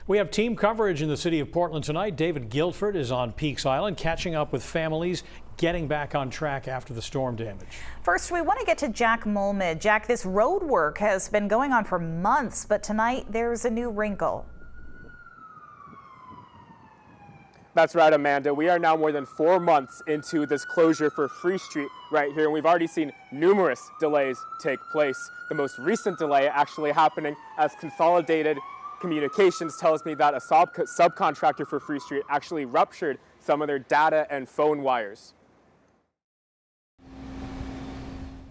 We have team coverage in the city of Portland tonight. David Guilford is on Peaks Island, catching up with families getting back on track after the storm damage. First, we want to get to Jack Molmid. Jack, this road work has been going on for months, but tonight there's a new wrinkle. That's right, Amanda. We are now more than 4 months into this closure for Free Street right here, and we've already seen numerous delays take place. The most recent delay actually happening as Consolidated Communications tells me that a subcontractor for Free Street actually ruptured some of their data and phone wires.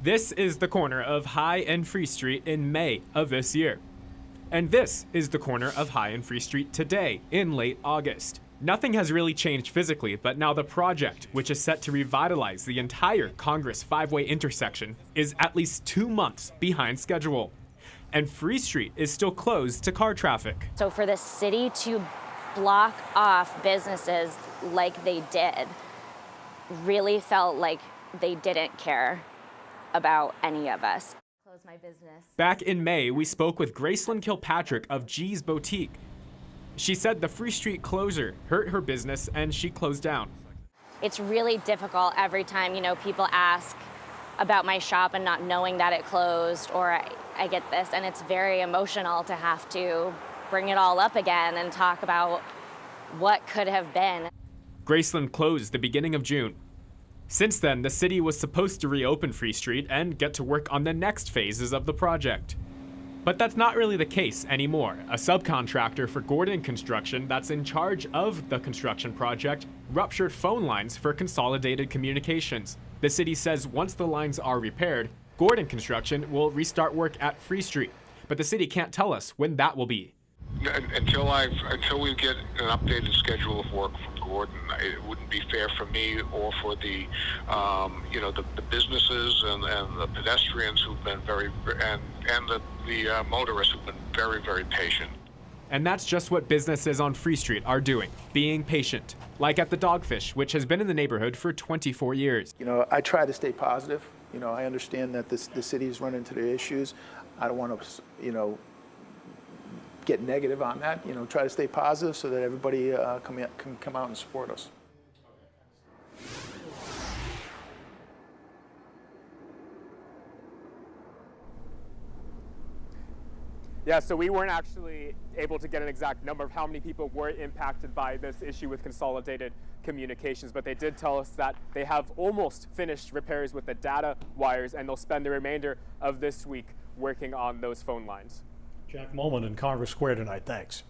This is the corner of High and Free Street in May of this year. And this is the corner of High and Free Street today in late August. Nothing has really changed physically, but now the project, which is set to revitalize the entire Congress five-way intersection, is at least 2 months behind schedule. And Free Street is still closed to car traffic. So for the city to block off businesses like they did really felt like they didn't care about any of us. Close my business. Back in May, we spoke with Gracelyn Kilpatrick of G's Boutique. She said the Free Street closure hurt her business and she closed down. It's really difficult every time, people ask about my shop and not knowing that it closed, or I get this, and it's very emotional to have to bring it all up again and talk about what could have been. Gracelyn closed the beginning of June. Since then, the city was supposed to reopen Free Street and get to work on the next phases of the project. But that's not really the case anymore. A subcontractor for Gordon Construction that's in charge of the construction project ruptured phone lines for Consolidated Communications. The city says once the lines are repaired, Gordon Construction will restart work at Free Street. But the city can't tell us when that will be. Until we get an updated schedule of work from Gordon, it wouldn't be fair for me or for the businesses and the pedestrians who've been and the motorists who've been very, very patient. And that's just what businesses on Free Street are doing, being patient. Like at the Dogfish, which has been in the neighborhood for 24 years. I try to stay positive. I understand that the city's run into the issues. I don't want to, get negative on that. Try to stay positive so that everybody can come out and support us. Yeah, so we weren't actually able to get an exact number of how many people were impacted by this issue with Consolidated Communications, but they did tell us that they have almost finished repairs with the data wires, and they'll spend the remainder of this week working on those phone lines. Jack Molmid in Congress Square tonight. Thanks.